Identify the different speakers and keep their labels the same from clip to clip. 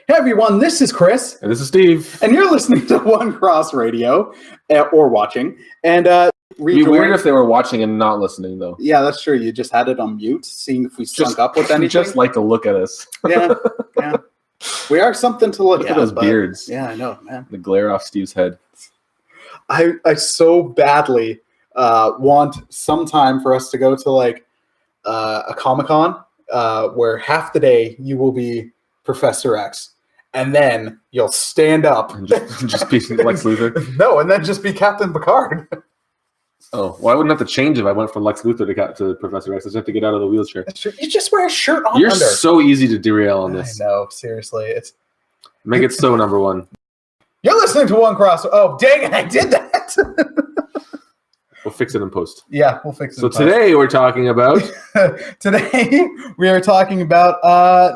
Speaker 1: Hey everyone, this is Chris.
Speaker 2: And this is Steve.
Speaker 1: And you're listening to One Cross Radio, or watching. And
Speaker 2: It'd be weird if they were watching and not listening, though.
Speaker 1: Yeah, that's true. You just had it on mute, seeing if we sunk up with anything.
Speaker 2: Just like to look at us.
Speaker 1: Yeah. We are something to look at.
Speaker 2: Those beards.
Speaker 1: Yeah, I know, man.
Speaker 2: The glare off Steve's head.
Speaker 1: I so badly want some time for us to go to like a Comic-Con where half the day you will be Professor X. And then you'll stand up
Speaker 2: and just be Lex Luthor.
Speaker 1: No, and then just be Captain Picard.
Speaker 2: Oh, well, I wouldn't have to change if I went from Lex Luthor to Professor X. I just have to get out of the wheelchair.
Speaker 1: You just wear a shirt on.
Speaker 2: You're so easy to derail on this.
Speaker 1: I know, seriously.
Speaker 2: Make it so number one.
Speaker 1: You're listening to One Cross. Oh, dang it! I did that.
Speaker 2: We'll fix it in post.
Speaker 1: Yeah, we'll fix it.
Speaker 2: So today we're talking about.
Speaker 1: Today we are talking about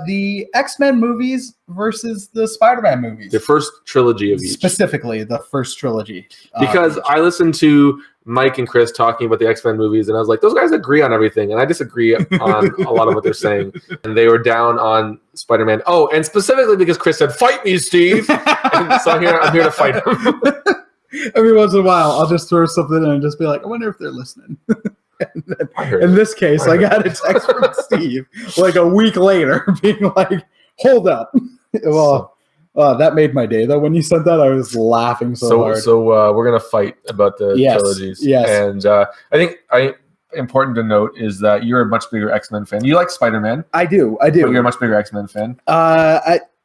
Speaker 1: the X-Men movies versus the Spider-Man movies.
Speaker 2: The first trilogy of each.
Speaker 1: Specifically, the first trilogy.
Speaker 2: Because I listened to Mike and Chris talking about the X-Men movies, and I was like, those guys agree on everything, and I disagree on a lot of what they're saying. And they were down on Spider-Man. Oh, and specifically because Chris said, "Fight me, Steve!" And so I'm here to fight him.
Speaker 1: Every once in a while, I'll just throw something in and just be like, I wonder if they're listening. In this case, I got a text from Steve like a week later being like, hold up. Well, that made my day, though. When you sent that, I was laughing so hard.
Speaker 2: So we're going to fight about the trilogies.
Speaker 1: Yes.
Speaker 2: And I think important to note is that you're a much bigger X-Men fan. You like Spider-Man.
Speaker 1: I do.
Speaker 2: But you're a much bigger X-Men fan.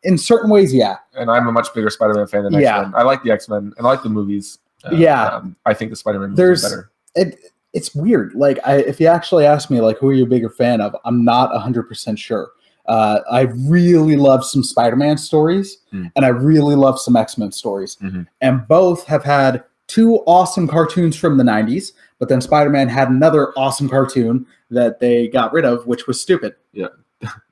Speaker 1: In certain ways, yeah.
Speaker 2: And I'm a much bigger Spider-Man fan than X-Men. I like the X-Men, and I like the movies. I think the Spider-Man movies are better.
Speaker 1: It's weird. Like, if you actually ask me, like, who are you a bigger fan of, I'm not 100% sure. I really love some Spider-Man stories, and I really love some X-Men stories. Mm-hmm. And both have had two awesome cartoons from the 90s, but then Spider-Man had another awesome cartoon that they got rid of, which was stupid.
Speaker 2: Yeah.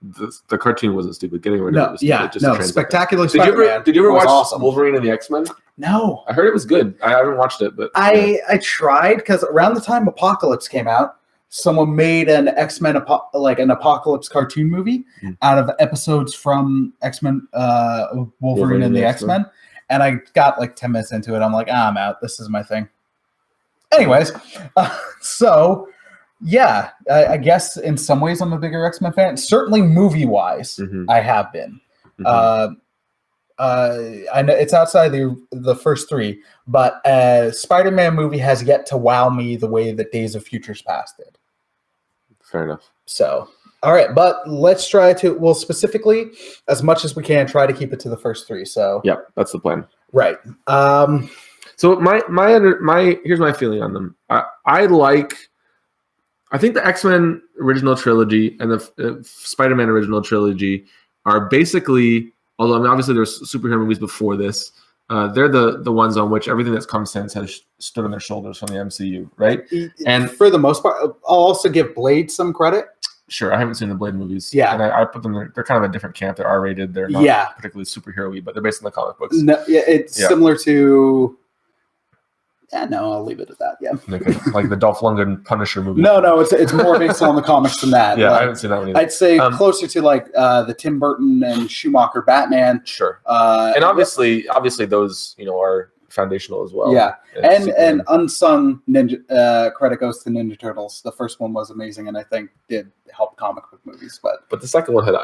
Speaker 2: The cartoon wasn't stupid. Getting rid of it was stupid.
Speaker 1: Spectacular Spider-Man.
Speaker 2: Did you ever watch
Speaker 1: awesome.
Speaker 2: Wolverine and the X-Men?
Speaker 1: No.
Speaker 2: I heard it was good. I haven't watched it, but
Speaker 1: I tried, because around the time Apocalypse came out, someone made an X-Men an Apocalypse cartoon movie out of episodes from X-Men, Wolverine and the X-Men, and I got like 10 minutes into it. I'm like, I'm out. This is my thing. Anyways, so. Yeah, I guess in some ways I'm a bigger X-Men fan. Certainly movie-wise, I have been. I know it's outside the first three, but Spider-Man movie has yet to wow me the way that Days of Futures Past did.
Speaker 2: Fair enough.
Speaker 1: So, all right, but let's try to, specifically, as much as we can, try to keep it to the first three. So,
Speaker 2: yeah, that's the plan.
Speaker 1: Right.
Speaker 2: So here's my feeling on them. I think the X-Men original trilogy and the Spider-Man original trilogy are basically, although I mean, obviously there's superhero movies before this, they're the ones on which everything that's come since has stood on their shoulders from the MCU, right?
Speaker 1: And for the most part, I'll also give Blade some credit.
Speaker 2: Sure, I haven't seen the Blade movies.
Speaker 1: Yeah.
Speaker 2: And I put them, they're kind of a different camp. They're R-rated. They're not particularly superhero-y, but they're based on the comic books.
Speaker 1: No, it's similar to... Yeah, no, I'll leave it at that. Yeah,
Speaker 2: like the Dolph Lundgren Punisher movie.
Speaker 1: No, it's more based on the comics than that.
Speaker 2: Yeah, I haven't seen that one either.
Speaker 1: I'd say closer to like the Tim Burton and Schumacher Batman.
Speaker 2: Sure, and obviously those are foundational as well.
Speaker 1: Yeah, and unsung ninja credit goes to Ninja Turtles. The first one was amazing, and I think did help comic book movies. But
Speaker 2: the second one had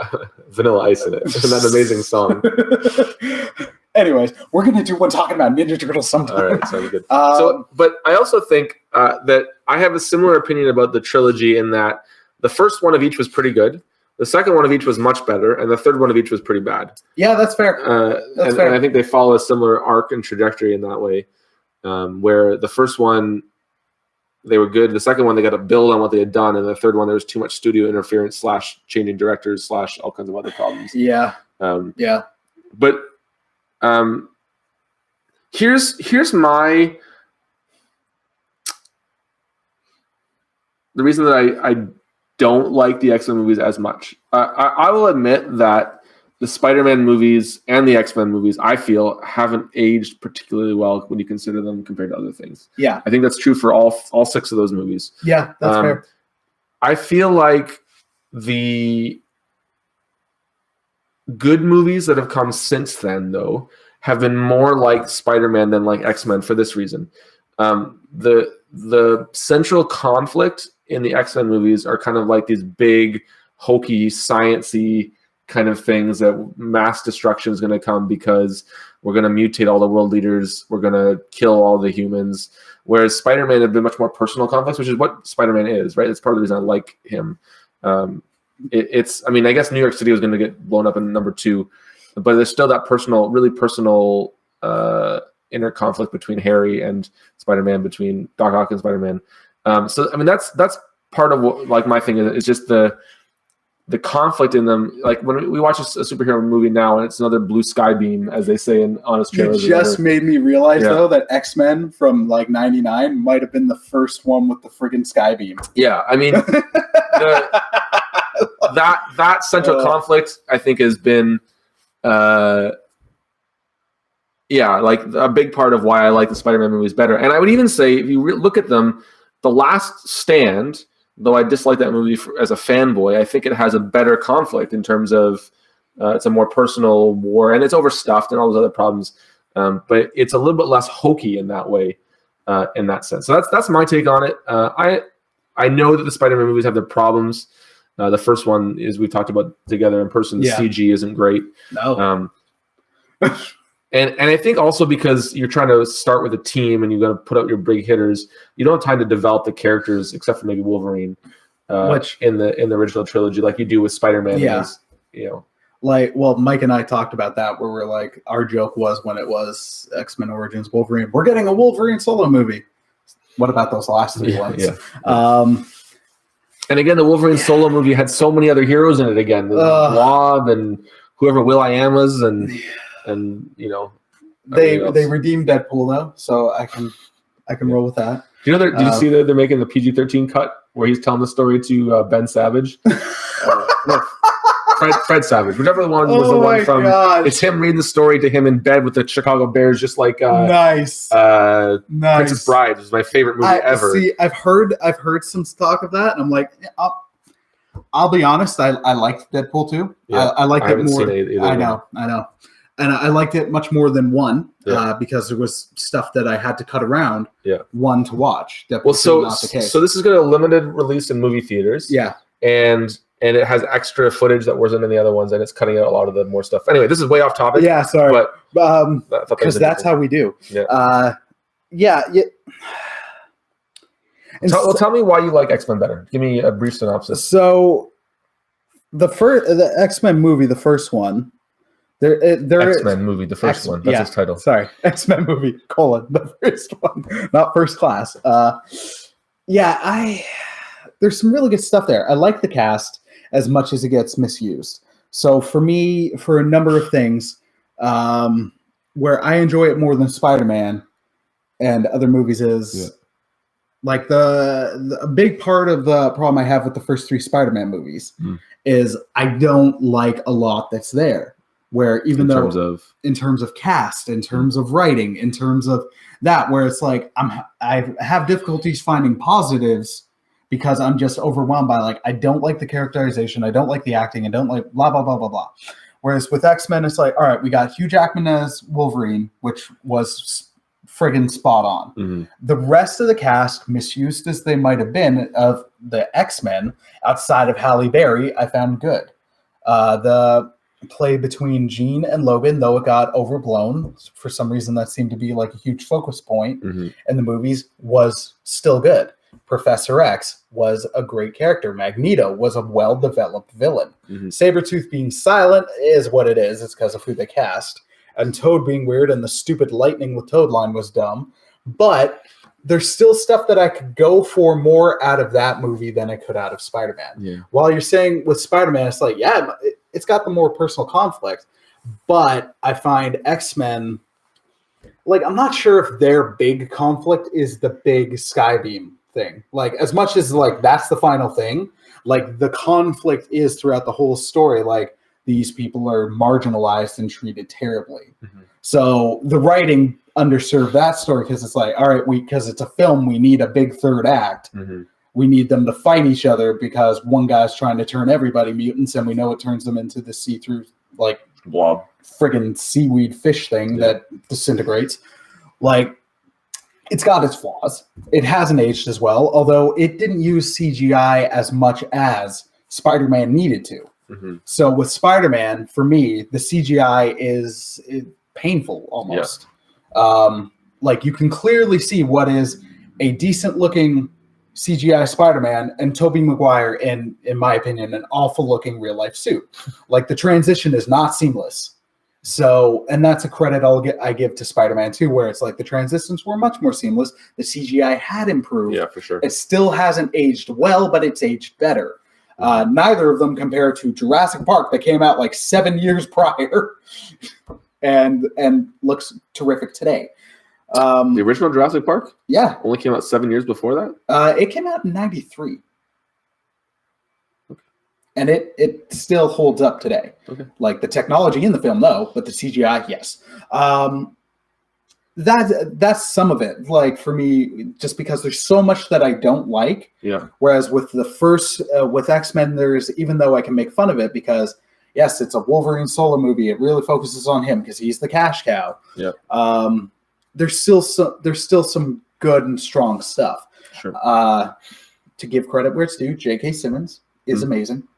Speaker 2: Vanilla Ice in it, and that amazing song.
Speaker 1: Anyways, we're going to do one talking about Ninja Turtles sometime.
Speaker 2: All right, sounds good. But I also think that I have a similar opinion about the trilogy in that the first one of each was pretty good, the second one of each was much better, and the third one of each was pretty bad.
Speaker 1: Yeah, that's fair.
Speaker 2: And I think they follow a similar arc and trajectory in that way, where the first one, they were good. The second one, they got to build on what they had done, and the third one, there was too much studio interference / changing directors / all kinds of other problems.
Speaker 1: Yeah.
Speaker 2: But here's the reason that I don't like the X-Men movies as much. I will admit that the Spider-Man movies and the X-Men movies, I feel, haven't aged particularly well when you consider them compared to other things.
Speaker 1: Yeah.
Speaker 2: I think that's true for all 6 of those movies.
Speaker 1: Yeah, that's fair.
Speaker 2: I feel like the good movies that have come since then, though, have been more like Spider-Man than like X-Men for this reason. The central conflict in the X-Men movies are kind of like these big, hokey, science-y kind of things that mass destruction is going to come because we're going to mutate all the world leaders. We're going to kill all the humans. Whereas Spider-Man have been much more personal conflicts, which is what Spider-Man is, right? It's part of the reason I like him. I mean, I guess New York City was going to get blown up in number 2, but there's still that really personal inner conflict between Harry and Spider-Man, between Doc Ock and Spider-Man. So, I mean, that's part of what, like, my thing is just the conflict in them. Like when we watch a superhero movie now, and it's another blue sky beam, as they say in Honest Trailers.
Speaker 1: You just made me realize though that X-Men from like '99 might have been the first one with the friggin' sky beam. Yeah,
Speaker 2: I mean, that central conflict, I think, has been, like a big part of why I like the Spider-Man movies better. And I would even say, if you look at them, The Last Stand, though I dislike that movie as a fanboy, I think it has a better conflict in terms of it's a more personal war, and it's overstuffed and all those other problems. But it's a little bit less hokey in that way, in that sense. So that's my take on it. I know that the Spider-Man movies have their problems. The first one is we talked about together in person. The CG isn't great.
Speaker 1: No.
Speaker 2: And I think also because you're trying to start with a team and you're going to put out your big hitters, you don't have time to develop the characters except for maybe Wolverine, which in the original trilogy, like you do with Spider-Man.
Speaker 1: Yeah. Like, well, Mike and I talked about that, where we're like, our joke was when it was X-Men Origins Wolverine, we're getting a Wolverine solo movie. What about those last 3 ones?
Speaker 2: And again, the Wolverine solo movie had so many other heroes in it. Again, the Blob and whoever Will.i.am was, and
Speaker 1: they redeemed Deadpool though, so I can roll with that.
Speaker 2: Do you know? Did you see that they're making the PG-13 cut where he's telling the story to Ben Savage? Fred Savage, whichever one was the one from. Gosh. It's him reading the story to him in bed with the Chicago Bears, just like
Speaker 1: nice.
Speaker 2: Princess Bride is my favorite movie ever.
Speaker 1: See, I've heard some talk of that, and I'm like, I'll be honest, I liked Deadpool too. Yeah, I liked it more. I know, and I liked it much more than one because there was stuff that I had to cut around. One to watch. Deadpool not the case.
Speaker 2: So this is going to limited release in movie theaters.
Speaker 1: Yeah,
Speaker 2: and it has extra footage that wasn't in the other ones, and it's cutting out a lot of the more stuff. Anyway, this is way off topic.
Speaker 1: Yeah, sorry, but because that's how we do. Yeah.
Speaker 2: Tell me why you like X-Men better. Give me a brief synopsis.
Speaker 1: So, the X-Men movie, the first one,
Speaker 2: X-Men movie, the first one. That's its title.
Speaker 1: Sorry, X-Men movie, the first one, not First Class. There's some really good stuff there. I like the cast as much as it gets misused. So for me, for a number of things, where I enjoy it more than Spider-Man and other movies is like a big part of the problem I have with the first 3 Spider-Man movies is I don't like a lot that's there. Where in terms of cast, in terms of writing, in terms of that, where it's like I have difficulties finding positives because I'm just overwhelmed by like I don't like the characterization, I don't like the acting, I don't like blah blah blah blah blah. Whereas with X-Men, it's like, all right, we got Hugh Jackman as Wolverine, which was friggin' spot on. Mm-hmm. The rest of the cast, misused as they might have been, of the X-Men outside of Halle Berry, I found good. The play between Jean and Logan, though it got overblown for some reason, that seemed to be like a huge focus point in the movies, was still good. Professor X was a great character. Magneto was a well-developed villain. Sabretooth being silent is what it is. It's because of who they cast. And Toad being weird, and the stupid lightning with Toad line was dumb. But there's still stuff that I could go for more out of that movie than I could out of Spider-Man. Yeah. While you're saying with Spider-Man, it's like, it's got the more personal conflict. But I find X-Men, like, I'm not sure if their big conflict is the big Skybeam thing. Like, as much as, like, that's the final thing, like, the conflict is throughout the whole story, like, these people are marginalized and treated terribly. So the writing underserved that story because it's like, all right, because it's a film, we need a big third act. We need them to fight each other because one guy's trying to turn everybody mutants, and we know it turns them into the see-through, like,
Speaker 3: blob,
Speaker 1: friggin' seaweed fish thing that disintegrates. Like, it's got its flaws. It hasn't aged as well, although it didn't use CGI as much as Spider-Man needed to.
Speaker 2: Mm-hmm.
Speaker 1: So with Spider-Man, for me, the CGI is painful almost. Like, you can clearly see what is a decent-looking CGI Spider-Man and Tobey Maguire in my opinion, an awful-looking real-life suit. Like, the transition is not seamless. So, and that's a credit I give to Spider-Man 2, where it's like the transitions were much more seamless. The CGI had improved.
Speaker 2: Yeah, for sure.
Speaker 1: It still hasn't aged well, but it's aged better. Neither of them compare to Jurassic Park that came out like 7 years prior and looks terrific today.
Speaker 2: The original Jurassic Park?
Speaker 1: Yeah.
Speaker 2: Only came out 7 years before that?
Speaker 1: It came out in 93. And it still holds up today.
Speaker 2: Okay.
Speaker 1: Like, the technology in the film, no, but the CGI, yes. That's some of it. Like, for me, just because there's so much that I don't like.
Speaker 2: Yeah.
Speaker 1: Whereas with the first, with X-Men, even though I can make fun of it because, yes, it's a Wolverine solo movie. It really focuses on him because he's the cash cow.
Speaker 2: Yeah.
Speaker 1: There's still some good and strong stuff.
Speaker 2: Sure.
Speaker 1: To give credit where it's due, J.K. Simmons is amazing.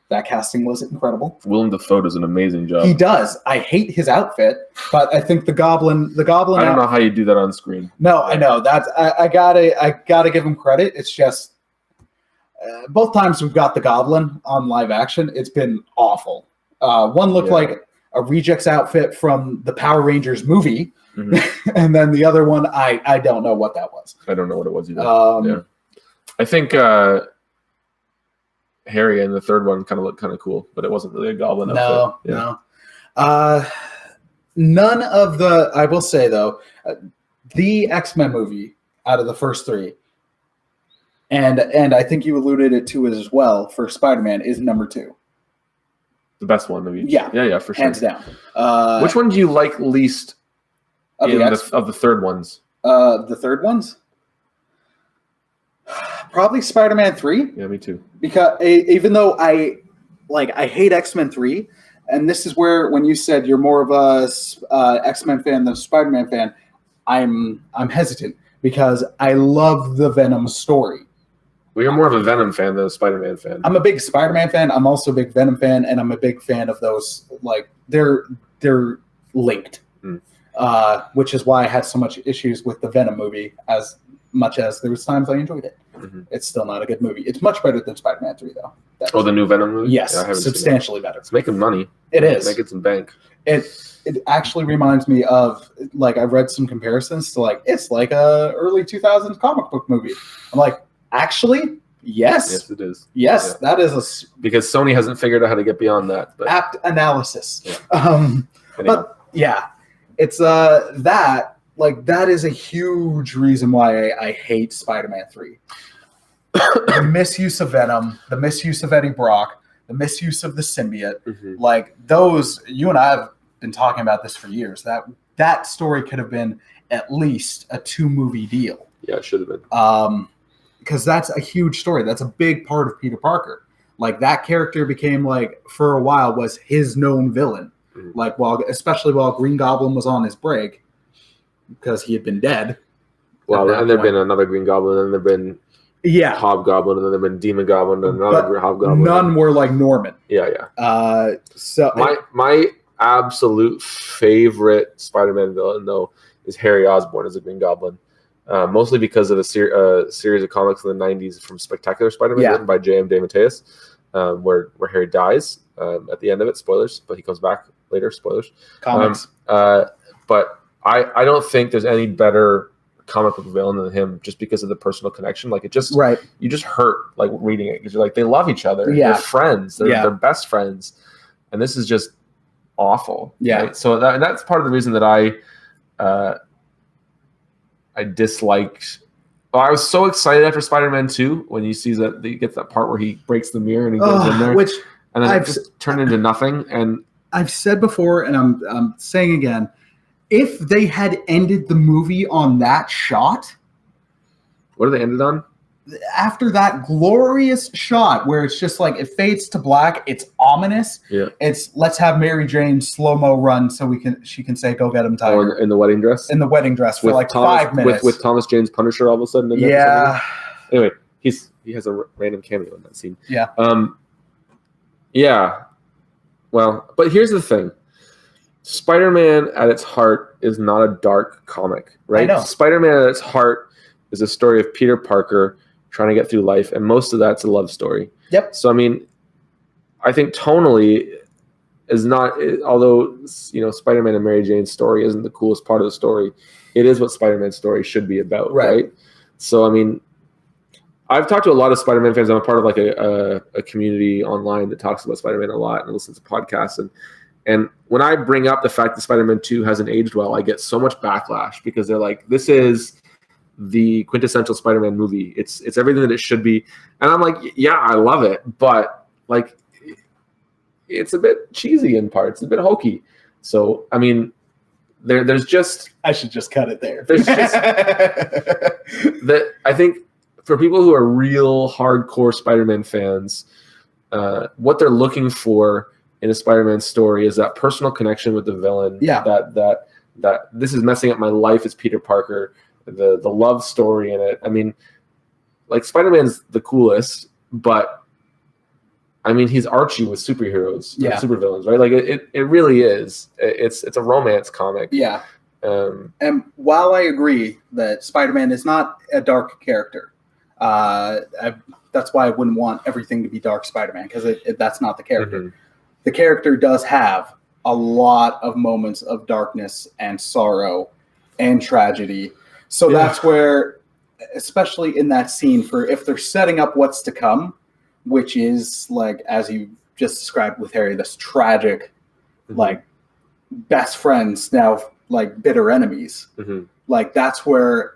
Speaker 1: That casting was incredible.
Speaker 3: Willem Dafoe does an amazing job.
Speaker 1: He does. I hate his outfit, but I think the Goblin.
Speaker 3: I don't know how you do that on screen.
Speaker 1: No, I know that's. I gotta give him credit. It's just both times we've got the Goblin on live action, it's been awful. One looked like a rejects outfit from the Power Rangers movie, and then the other one, I don't know what that was.
Speaker 3: I don't know what it was either. I think Harry in the third one kind of looked kind of cool, but it wasn't really a goblin outfit.
Speaker 1: No. None of the, I will say though, the X-Men movie out of the first three, and I think you alluded it to as well for Spider-Man, is number 2.
Speaker 3: The best one of each.
Speaker 1: Yeah,
Speaker 3: for sure.
Speaker 1: Hands down.
Speaker 3: Which one do you like least
Speaker 1: of
Speaker 3: the third ones?
Speaker 1: The third ones? Probably Spider-Man 3.
Speaker 3: Yeah, me too.
Speaker 1: Because even though I hate X-Men 3, and this is where when you said you're more of a X-Men fan than a Spider-Man fan, I'm hesitant because I love the Venom story.
Speaker 2: Well, you're more of a Venom fan than a Spider-Man fan.
Speaker 1: I'm a big Spider-Man fan. I'm also a big Venom fan, and I'm a big fan of those. Like, they're linked, which is why I had so much issues with the Venom movie. As much as there was times I enjoyed it, it's still not a good movie. It's much better than Spider-Man 3, though.
Speaker 2: The new Venom movie?
Speaker 1: Yes, yeah, substantially better.
Speaker 2: It's making money.
Speaker 1: It is.
Speaker 2: Making some bank.
Speaker 1: It actually reminds me of, like, I read some comparisons to, like, it's like a early 2000s comic book movie. I'm like, actually, yes.
Speaker 2: Yes, it is.
Speaker 1: Yes, that is
Speaker 2: because Sony hasn't figured out how to get beyond that. But.
Speaker 1: Apt analysis.
Speaker 2: Yeah.
Speaker 1: But yeah, it's that. Like, that is a huge reason why I hate Spider-Man 3. The misuse of Venom, the misuse of Eddie Brock, the misuse of the symbiote. Like, those, you and I have been talking about this for years. That story could have been at least a 2-movie deal.
Speaker 2: Yeah, it should have been.
Speaker 1: Because that's a huge story. That's a big part of Peter Parker. Like, that character became, like, for a while, was his known villain. Like, especially while Green Goblin was on his break. Because he had been dead.
Speaker 2: Well, and there've been another Green Goblin, and there've been Hobgoblin, and then there've been Demon Goblin, and another Hobgoblin.
Speaker 1: None were like Norman.
Speaker 2: Yeah.
Speaker 1: So
Speaker 2: my absolute favorite Spider-Man villain, though, is Harry Osborn as a Green Goblin. Mostly because of a series of comics in the 90s from Spectacular Spider-Man written by J.M. DeMatteis, where Harry dies at the end of it. Spoilers, but he comes back later. Spoilers.
Speaker 1: Comics.
Speaker 2: But I don't think there's any better comic book villain than him, just because of the personal connection. Like, it just you just hurt like reading it, because you're like, they love each other. They're friends. They're best friends, and this is just awful. Right? So that's part of the reason that I disliked. Well, I was so excited after Spider-Man 2 when you see that he gets that part where he breaks the mirror and he goes in there, and then it just turned into nothing. And
Speaker 1: I've said before, and I'm saying again. If they had ended the movie on that shot...
Speaker 2: What did they end it on?
Speaker 1: after that glorious shot where it's just like it fades to black, it's ominous.
Speaker 3: Yeah.
Speaker 1: It's let's have Mary Jane slow-mo run so she can say go get him, Tiger.
Speaker 3: In the wedding dress.
Speaker 1: In the wedding dress for like 5 minutes
Speaker 3: with Thomas Jane's Punisher all of a sudden.
Speaker 1: Yeah.
Speaker 3: Anyway, he has a random cameo in that scene.
Speaker 1: Yeah.
Speaker 3: Yeah. Well, but here's the thing. Spider-Man at its heart is not a dark comic, right?
Speaker 1: I know.
Speaker 3: Spider-Man at its heart is a story of Peter Parker trying to get through life, and most of that's a love story.
Speaker 1: Yep.
Speaker 3: So, I mean, I think tonally is not, although, you know, Spider-Man and Mary Jane's story isn't the coolest part of the story, it is what Spider-Man's story should be about, right? So, I mean, I've talked to a lot of Spider-Man fans. I'm a part of like a community online that talks about Spider-Man a lot and listens to podcasts. And when I bring up the fact that Spider-Man 2 hasn't aged well, I get so much backlash because they're like, this is the quintessential Spider-Man movie. It's everything that it should be. And I'm like, yeah, I love it. But like, it's a bit cheesy in parts, a bit hokey. So, I mean, there's just...
Speaker 1: I should just cut it there.
Speaker 3: There's just... that I think... For people who are real hardcore Spider-Man fans, what they're looking for in a Spider-Man story is that personal connection with the villain.
Speaker 1: Yeah.
Speaker 3: That this is messing up my life as Peter Parker. The love story in it. I mean, like Spider-Man's the coolest, but I mean he's Archie with superheroes, supervillains, right? Like it really is. It's a romance comic.
Speaker 1: Yeah. And while I agree that Spider-Man is not a dark character. That's why I wouldn't want everything to be Dark Spider-Man, because that's not the character. Mm-hmm. The character does have a lot of moments of darkness and sorrow and tragedy. So that's where, especially in that scene, for if they're setting up what's to come, which is like, as you just described with Harry, this tragic, like best friends now like bitter enemies. Mm-hmm. Like that's where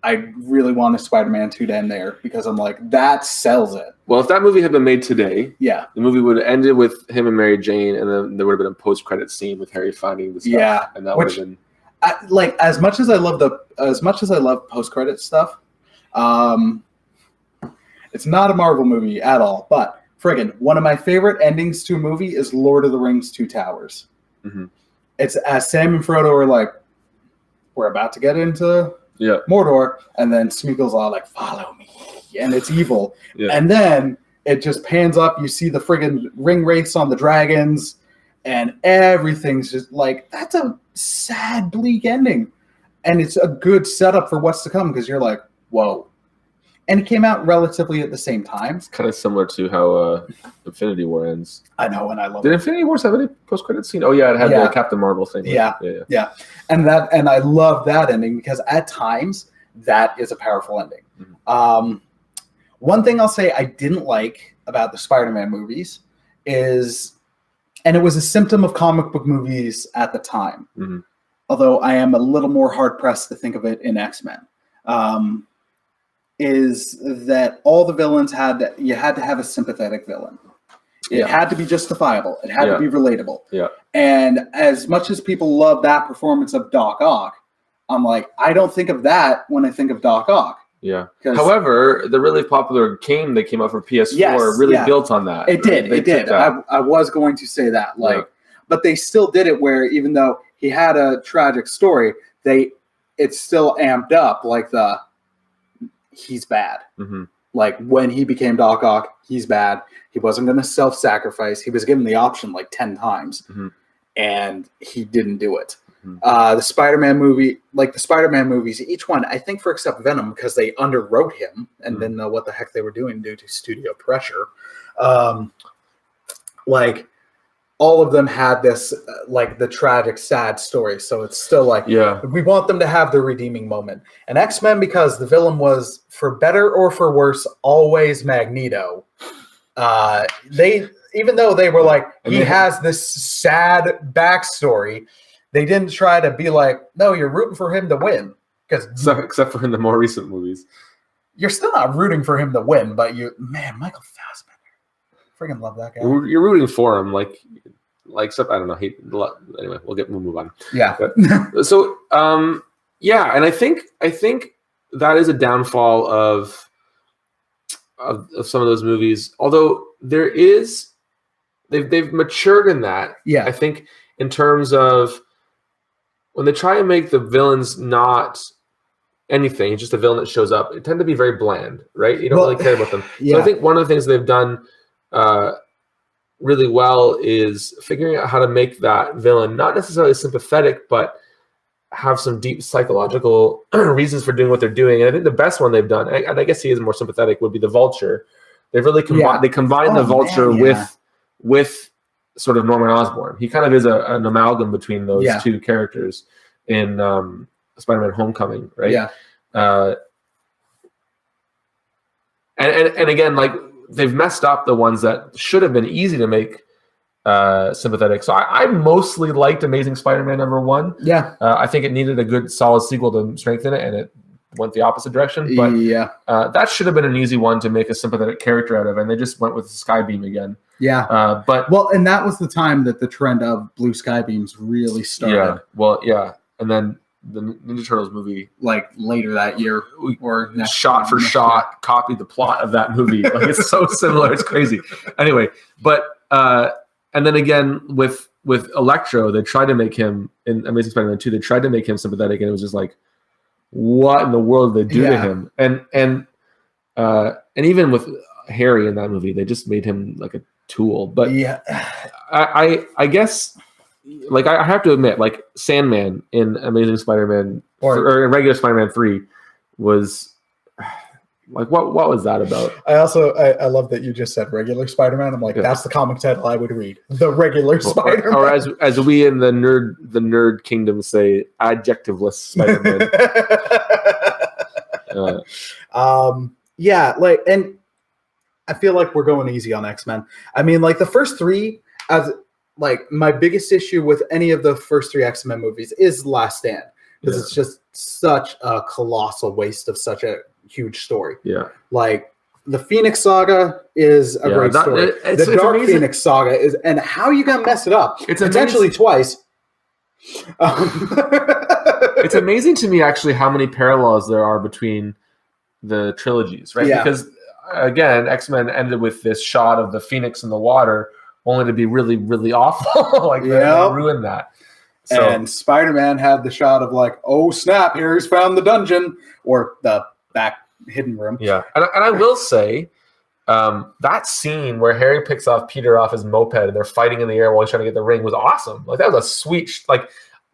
Speaker 1: I really want a Spider-Man 2 to end there, because I'm like, that sells it.
Speaker 3: Well, if that movie had been made today,
Speaker 1: the
Speaker 3: movie would have ended with him and Mary Jane, and then there would have been a post-credit scene with Harry finding the stuff, and that would have been
Speaker 1: like as much as I love post-credit stuff. It's not a Marvel movie at all, but friggin' one of my favorite endings to a movie is Lord of the Rings: Two Towers. Mm-hmm. It's as Sam and Frodo are like, we're about to get into Mordor, and then Smeagol's all like, follow me, and it's evil. And then it just pans up, you see the friggin' ring wraiths on the dragons, and everything's just like, that's a sad, bleak ending. And it's a good setup for what's to come, because you're like, whoa. And it came out relatively at the same time. It's
Speaker 3: kind of similar to how Infinity War ends.
Speaker 1: I know, and I love
Speaker 3: it. Did Infinity Wars have any post-credit scene? Oh, yeah, it had the Captain Marvel thing.
Speaker 1: Yeah. And I love that ending, because at times, that is a powerful ending. Mm-hmm. One thing I'll say I didn't like about the Spider-Man movies is, and it was a symptom of comic book movies at the time, although I am a little more hard-pressed to think of it in X-Men, is that all the villains you had to have a sympathetic villain. It had to be justifiable. It had to be relatable. Yeah. And as much as people love that performance of Doc Ock, I'm like, I don't think of that when I think of Doc Ock.
Speaker 3: Yeah. However, the really popular game that came out for PS4 really built on that.
Speaker 1: It did. It did. I was going to say that. But they still did it where, even though he had a tragic story, it's still amped up like he's bad. Mm-hmm. Like when he became Doc Ock, he's bad. He wasn't going to self-sacrifice. He was given the option like 10 times, and he didn't do it. Mm-hmm. The Spider-Man movies, each one, I think for except Venom, because they underwrote him and didn't know what the heck they were doing due to studio pressure. Like all of them had this like the tragic, sad story. So it's still like, we want them to have their redeeming moment. And X-Men, because the villain was, for better or for worse, always Magneto. Even though they were like, he has this sad backstory, they didn't try to be like, no, you're rooting for him to win.
Speaker 3: Except for in the more recent movies.
Speaker 1: You're still not rooting for him to win, but Michael Fassbender. Freaking love that guy.
Speaker 3: You're rooting for him, like except I don't know. Anyway, we'll move on.
Speaker 1: Yeah.
Speaker 3: So and I think that is a downfall of
Speaker 2: of some of those movies. Although they've matured in that.
Speaker 1: Yeah.
Speaker 2: I think in terms of when they try and make the villains not anything, just a villain that shows up, it tend to be very bland, right? You don't really care about them.
Speaker 1: Yeah.
Speaker 2: So I think one of the things they've done really well is figuring out how to make that villain not necessarily sympathetic, but have some deep psychological reasons for doing what they're doing. And I think the best one they've done, and I guess he is more sympathetic, would be the Vulture. They've really combined the Vulture with sort of Norman Osborn. He kind of is an amalgam between those two characters in Spider-Man Homecoming, right?
Speaker 1: Yeah.
Speaker 2: And again, like, they've messed up the ones that should have been easy to make sympathetic. So I mostly liked Amazing Spider-Man #1.
Speaker 1: Yeah.
Speaker 2: I think it needed a good solid sequel to strengthen it, and it went the opposite direction. But that should have been an easy one to make a sympathetic character out of, and they just went with Skybeam again.
Speaker 1: Yeah. And that was the time that the trend of blue Skybeams really started.
Speaker 2: And then the Ninja Turtles movie,
Speaker 1: like later that year, or
Speaker 2: shot for shot copied the plot of that movie. Like, it's so similar, it's crazy. Anyway, but and then again with Electro, they tried to make him in Amazing Spider-Man 2. They tried to make him sympathetic, and it was just like, what in the world did they do to him? And even with Harry in that movie, they just made him like a tool. But I guess, like, I have to admit, like, Sandman in Amazing Spider-Man or in regular Spider-Man 3 was like, what was that about?
Speaker 1: I love that you just said regular Spider-Man. I'm like, that's the comic title I would read. The regular Spider-Man. Or
Speaker 2: as we in the nerd kingdom say, adjectiveless Spider-Man.
Speaker 1: And I feel like we're going easy on X-Men. I mean, like, the first three, like, my biggest issue with any of the first three X-Men movies is Last Stand, because it's just such a colossal waste of such a huge story.
Speaker 2: Yeah.
Speaker 1: Like, the Phoenix Saga is a great story. The Dark amazing. Phoenix Saga is, and how you gonna mess it up? It's potentially twice.
Speaker 2: It's amazing to me, actually, how many parallels there are between the trilogies, right?
Speaker 1: Yeah.
Speaker 2: Because, again, X-Men ended with this shot of the Phoenix in the water, only to be really, really awful. Like, they ruined that. So,
Speaker 1: and Spider-Man had the shot of, like, oh snap, Harry's found the dungeon, or the back hidden room.
Speaker 2: Yeah, and I will say, that scene where Harry picks off Peter off his moped and they're fighting in the air while he's trying to get the ring was awesome. Like, that was a sweet. Like,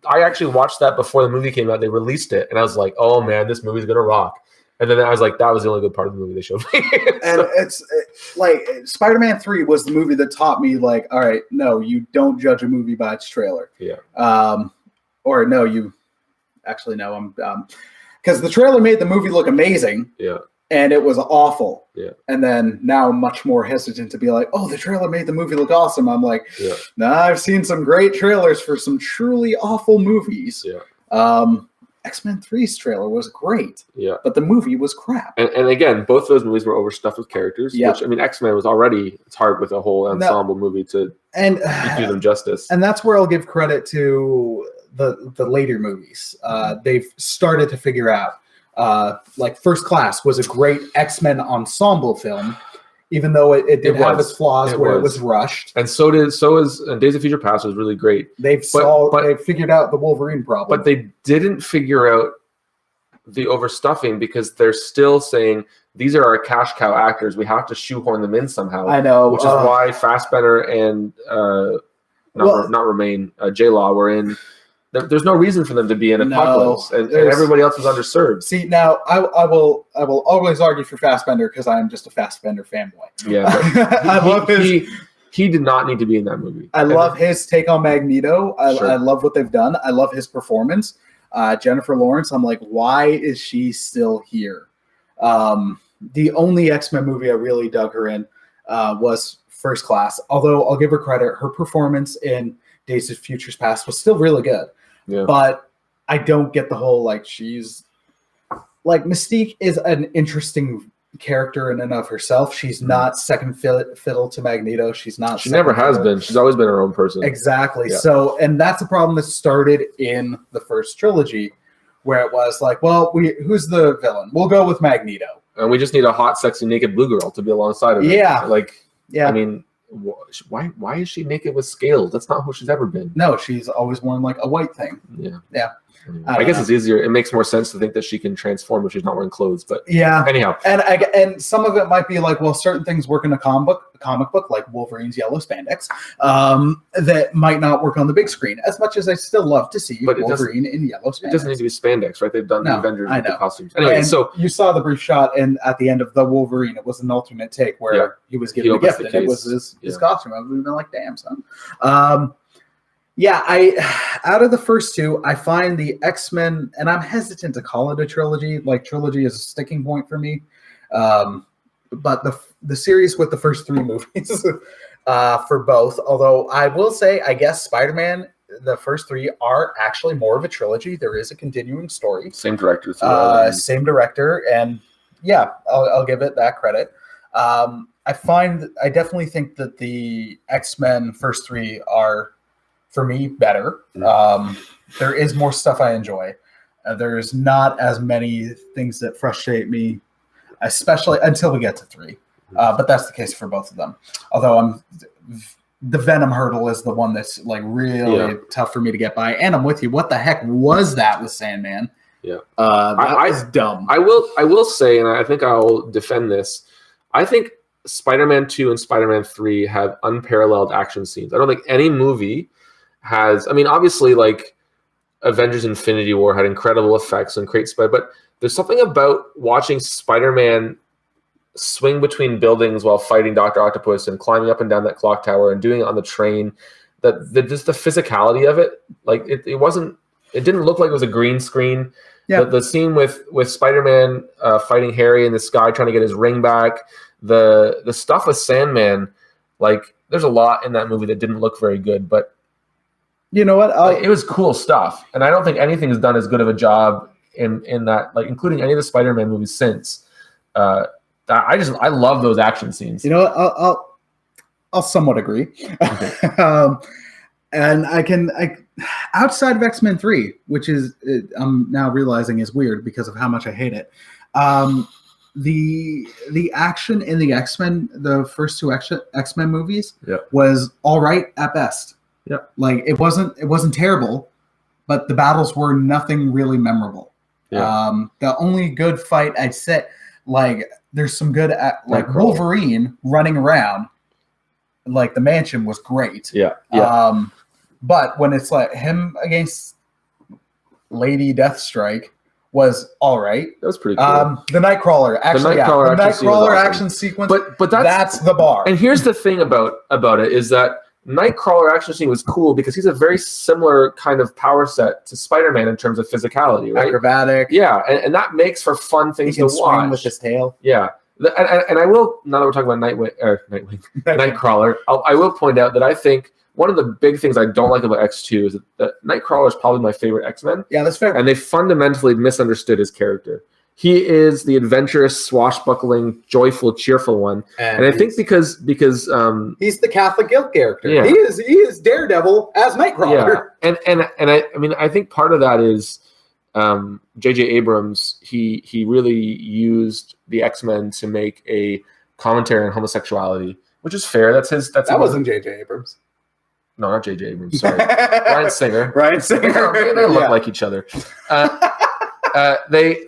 Speaker 2: I actually watched that before the movie came out. They released it, and I was like, oh man, this movie's gonna rock. And then I was like, that was the only good part of the movie they showed me.
Speaker 1: And it's like, Spider-Man 3 was the movie that taught me, like, all right, no, you don't judge a movie by its trailer.
Speaker 2: Yeah.
Speaker 1: Or no, you actually no, I'm because the trailer made the movie look amazing.
Speaker 2: Yeah.
Speaker 1: And it was awful.
Speaker 2: Yeah.
Speaker 1: And then now I'm much more hesitant to be like, oh, the trailer made the movie look awesome. I'm like, nah, I've seen some great trailers for some truly awful movies.
Speaker 2: Yeah.
Speaker 1: X-Men 3's trailer was great.
Speaker 2: Yeah.
Speaker 1: But the movie was crap.
Speaker 2: And again, both those movies were overstuffed with characters.
Speaker 1: Yeah.
Speaker 2: Which, I mean, X-Men was already, it's hard with a whole ensemble movie to do them justice.
Speaker 1: And that's where I'll give credit to the later movies. They've started to figure out, like, First Class was a great X-Men ensemble film, even though it did have its flaws where it was rushed.
Speaker 2: And so is Days of Future Past was really great.
Speaker 1: They've figured out the Wolverine problem.
Speaker 2: But they didn't figure out the overstuffing, because they're still saying, these are our cash cow actors. We have to shoehorn them in somehow.
Speaker 1: I know.
Speaker 2: Which is why Fassbender and J-Law were in. There's no reason for them to be in Apocalypse, and everybody else was underserved.
Speaker 1: See, now I will always argue for Fassbender, because I am just a Fassbender fanboy.
Speaker 2: Yeah,
Speaker 1: I love his.
Speaker 2: He did not need to be in that movie.
Speaker 1: I love his take on Magneto. I love what they've done. I love his performance. Jennifer Lawrence, I'm like, why is she still here? The only X-Men movie I really dug her in was First Class. Although I'll give her credit, her performance in Days of Future Past was still really good.
Speaker 2: Yeah.
Speaker 1: But I don't get the whole, like, she's like, Mystique is an interesting character in and of herself. She's not second fiddle to Magneto. She's not.
Speaker 2: She never has been. She's always been her own person.
Speaker 1: Exactly. Yeah. So, and that's a problem that started in the first trilogy, where it was like, well, who's the villain? We'll go with Magneto.
Speaker 3: And we just need a hot, sexy, naked blue girl to be alongside of her.
Speaker 1: Yeah.
Speaker 3: Like,
Speaker 1: Yeah.
Speaker 3: I mean, why is she naked with scales? That's not who she's ever been.
Speaker 1: No, she's always worn like a white thing.
Speaker 3: Yeah.
Speaker 1: Yeah.
Speaker 3: I guess it's easier. It makes more sense to think that she can transform if she's not wearing clothes. But
Speaker 1: yeah.
Speaker 3: Anyhow.
Speaker 1: And some of it might be like, well, certain things work in a comic book, like Wolverine's yellow spandex, that might not work on the big screen. As much as I still love to see Wolverine in yellow spandex.
Speaker 3: It doesn't need to be spandex, right? They've done the Avengers with the costumes. Anyway,
Speaker 1: and
Speaker 3: so
Speaker 1: you saw the brief shot, and at the end of the Wolverine, it was an alternate take where he was given a gift, and it was his costume. I would have been like, damn, son. Out of the first two, I find the X-Men, and I'm hesitant to call it a trilogy. Like, trilogy is a sticking point for me. But the series with the first three movies for both, although I will say, I guess Spider-Man, the first three are actually more of a trilogy. There is a continuing story.
Speaker 3: Same director.
Speaker 1: Same director, and yeah, I'll give it that credit. I definitely think that the X-Men first three are, for me, better. There is more stuff I enjoy. There's not as many things that frustrate me, especially until we get to three. But that's the case for both of them. Although the Venom hurdle is the one that's like really tough for me to get by. And I'm with you. What the heck was that with Sandman?
Speaker 3: Yeah,
Speaker 1: that was dumb.
Speaker 3: I will say, and I think I'll defend this. I think Spider-Man 2 and Spider-Man 3 have unparalleled action scenes. I don't think any movie has. I mean, obviously, like Avengers: Infinity War had incredible effects and great spy, but there's something about watching Spider-Man swing between buildings while fighting Dr. Octopus and climbing up and down that clock tower and doing it on the train. That just the physicality of it, like it didn't look like it was a green screen. Yeah. The scene with Spider-Man fighting Harry in the sky trying to get his ring back, the stuff with Sandman, like there's a lot in that movie that didn't look very good, but
Speaker 1: you know what?
Speaker 3: It was cool stuff, and I don't think anything's done as good of a job in that, like including any of the Spider-Man movies since. I love those action scenes.
Speaker 1: You know what? I'll somewhat agree. Okay. And I outside of X-Men 3, which is I'm now realizing is weird because of how much I hate it. The action in the X-Men, the first two X-Men movies, was all right at best.
Speaker 3: Yeah,
Speaker 1: like it wasn't terrible, but the battles were nothing really memorable. Yeah. The only good fight I'd say, like there's some good like Wolverine running around, like the mansion was great.
Speaker 3: Yeah.
Speaker 1: But when it's like him against Lady Deathstrike was all right.
Speaker 3: That was pretty cool.
Speaker 1: The Nightcrawler, actually, the Nightcrawler action sequence.
Speaker 3: But that's
Speaker 1: the bar.
Speaker 3: And here's the thing about it is that Nightcrawler action scene was cool because he's a very similar kind of power set to Spider-Man in terms of physicality, right?
Speaker 1: Acrobatic.
Speaker 3: Yeah, and that makes for fun things to watch.
Speaker 1: Swing with his tail.
Speaker 3: Yeah. And I will, now that we're talking about Nightcrawler, I will point out that I think one of the big things I don't like about X2 is that Nightcrawler is probably my favorite X-Men.
Speaker 1: Yeah, that's fair.
Speaker 3: And they fundamentally misunderstood his character. He is the adventurous, swashbuckling, joyful, cheerful one. And I think because he's
Speaker 1: the Catholic guilt character.
Speaker 3: Yeah.
Speaker 1: He is Daredevil as Nightcrawler.
Speaker 3: Yeah. And I mean I think part of that is J.J. Abrams, he really used the X-Men to make a commentary on homosexuality, which is fair. That wasn't J.J. Abrams. No, not J.J. Abrams. Sorry, Bryan Singer. They look like each other. He's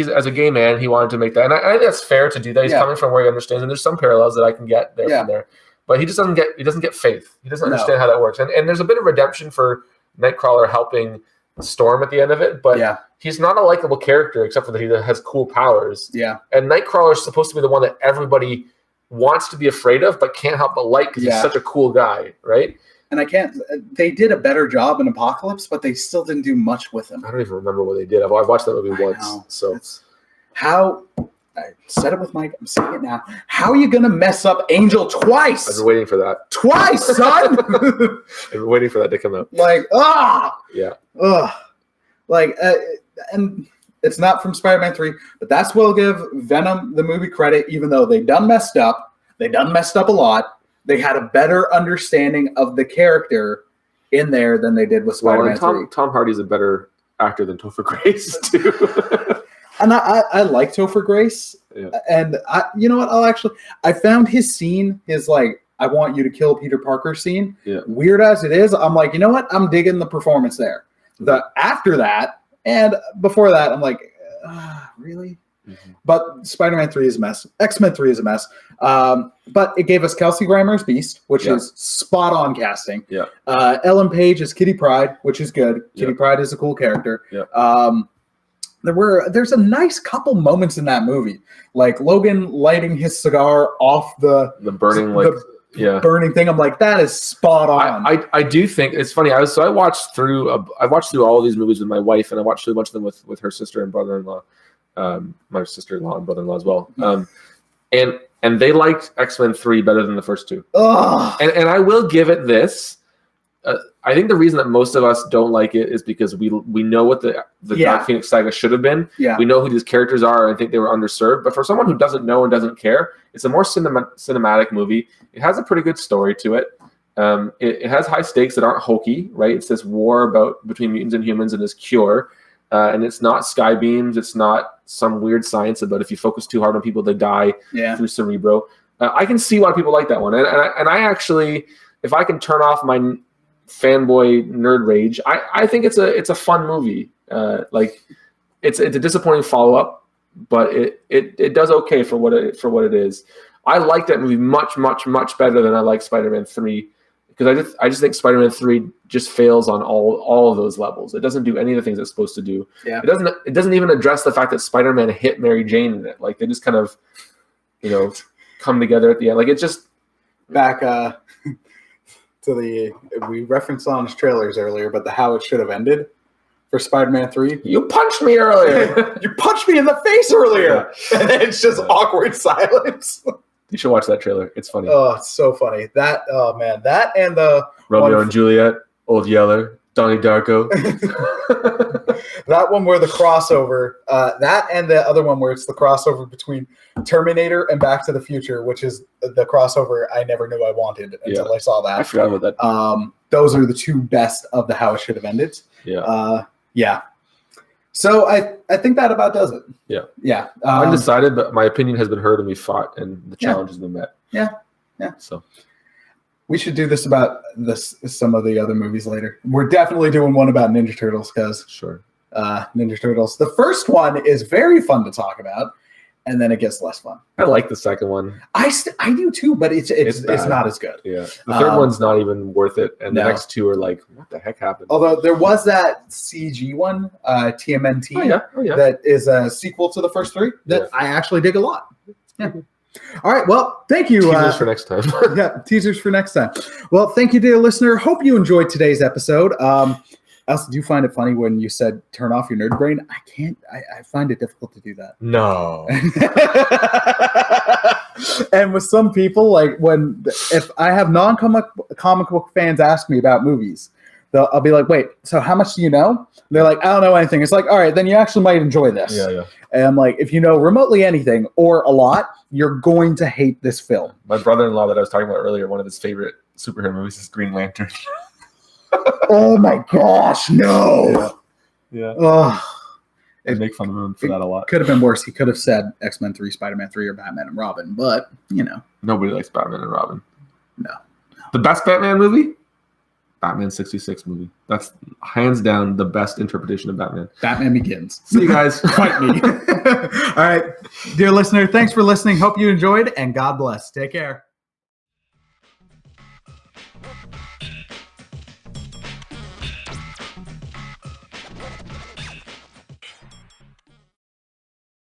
Speaker 3: as a gay man, he wanted to make that, and I think that's fair to do that. He's coming from where he understands, and there's some parallels that I can get there from there. But he doesn't get faith. He doesn't understand how that works, and there's a bit of redemption for Nightcrawler helping Storm at the end of it, but he's not a likable character except for that he has cool powers. Yeah, and Nightcrawler is supposed to be the one that everybody wants to be afraid of, but can't help but like because he's such a cool guy, right?
Speaker 1: And they did a better job in Apocalypse, but they still didn't do much with him.
Speaker 3: I don't even remember what they did. I've watched that movie once. So
Speaker 1: I said it with Mike, I'm saying it now. How are you going to mess up Angel twice?
Speaker 3: I've been waiting for that.
Speaker 1: Twice, son!
Speaker 3: I've been waiting for that to come out.
Speaker 1: Yeah. And it's not from Spider-Man 3, but that's where I'll give Venom the movie credit, even though they done messed up. They done messed up a lot. They had a better understanding of the character in there than they did with Spider-Man 3.
Speaker 3: Tom Hardy's a better actor than Topher Grace, too.
Speaker 1: And I like Topher Grace.
Speaker 3: Yeah.
Speaker 1: And you know what? I found his scene, his like, I want you to kill Peter Parker scene.
Speaker 3: Yeah.
Speaker 1: Weird as it is, I'm like, you know what? I'm digging the performance there. After that and before that, I'm like, really? Mm-hmm. But Spider-Man 3 is a mess. X-Men 3 is a mess. But it gave us Kelsey Grammer's Beast, which is spot on casting.
Speaker 3: Yeah.
Speaker 1: Ellen Page is Kitty Pryde, which is good. Kitty Pryde is a cool character.
Speaker 3: Yeah.
Speaker 1: There's a nice couple moments in that movie, like Logan lighting his cigar off the
Speaker 3: burning
Speaker 1: burning thing. I'm like, that is spot on.
Speaker 2: I do think it's funny. I watched through all of these movies with my wife, and I watched through a bunch of them with her sister and brother-in-law, my sister-in-law and brother-in-law as well. And they liked X-Men 3 better than the first two. And I will give it this. I think the reason that most of us don't like it is because we know what the Dark Phoenix saga should have been. Yeah. We know who these characters are. And I think they were underserved. But for someone who doesn't know and doesn't care, it's a more cinematic movie. It has a pretty good story to it. It has high stakes that aren't hokey, right? It's this war between mutants and humans and this cure. And it's not sky beams. It's not some weird science about if you focus too hard on people, they die through Cerebro. I can see why people like that one. And I actually, if I can turn off my fanboy nerd rage, I think it's a fun movie. Like it's a disappointing follow-up, but it does okay for what it is. I like that movie much better than I like Spider-Man 3, because I just think Spider-Man 3 just fails on all of those levels. It doesn't do any of the things it's supposed to do. Yeah. It doesn't even address the fact that Spider-Man hit Mary Jane in it. Like they just kind of, come together at the end. Like it's just
Speaker 1: back we referenced on his trailers earlier, but how it should have ended for Spider-Man 3.
Speaker 3: You punched me earlier.
Speaker 1: You punched me in the face earlier. Yeah. And it's just awkward silence.
Speaker 3: You should watch that trailer. It's funny.
Speaker 1: Oh, it's so funny. That and the
Speaker 3: Romeo and Juliet, Old Yeller, Donnie Darko.
Speaker 1: That one where the crossover, that and the other one where it's the crossover between Terminator and Back to the Future, which is the crossover I never knew I wanted until I saw that.
Speaker 3: I forgot about that.
Speaker 1: Those are the two best of the how it should have ended.
Speaker 3: Yeah.
Speaker 1: Yeah. So I think that about does it.
Speaker 3: Yeah.
Speaker 1: Yeah.
Speaker 2: Undecided, but my opinion has been heard and we fought and the challenge has been met.
Speaker 1: Yeah. Yeah.
Speaker 2: So
Speaker 1: we should do this about some of the other movies later. We're definitely doing one about Ninja Turtles because Ninja Turtles. The first one is very fun to talk about, and then it gets less fun.
Speaker 2: I like the second one.
Speaker 1: I do too, but it's not as good.
Speaker 2: Yeah, the third one's not even worth it, and the next two are like, what the heck happened?
Speaker 1: Although there was that CG one, TMNT, that is a sequel to the first three that I actually dig a lot. Yeah. All right. Well, thank you.
Speaker 2: Teasers for next time.
Speaker 1: Teasers for next time. Well, thank you, dear listener. Hope you enjoyed today's episode. I also do find it funny when you said turn off your nerd brain. I can't. I find it difficult to do that.
Speaker 2: No.
Speaker 1: And with some people, like if I have comic book fans ask me about movies, I'll be like, wait, so how much do you know? And they're like, I don't know anything. It's like, all right, then you actually might enjoy this.
Speaker 2: Yeah.
Speaker 1: And I'm like, if you know remotely anything or a lot, you're going to hate this film.
Speaker 2: My brother-in-law that I was talking about earlier, one of his favorite superhero movies is Green Lantern.
Speaker 1: Oh my gosh, no.
Speaker 2: Yeah.
Speaker 1: They
Speaker 2: make fun of him for that a lot.
Speaker 1: Could have been worse. He could have said X-Men 3, Spider-Man 3, or Batman and Robin, but,
Speaker 2: Nobody likes Batman and Robin.
Speaker 1: No.
Speaker 2: The best Batman movie? Batman 66 movie. That's hands down the best interpretation of Batman.
Speaker 1: Batman Begins.
Speaker 2: See you guys.
Speaker 1: Fight me. All right. Dear listener, thanks for listening. Hope you enjoyed, and God bless. Take care.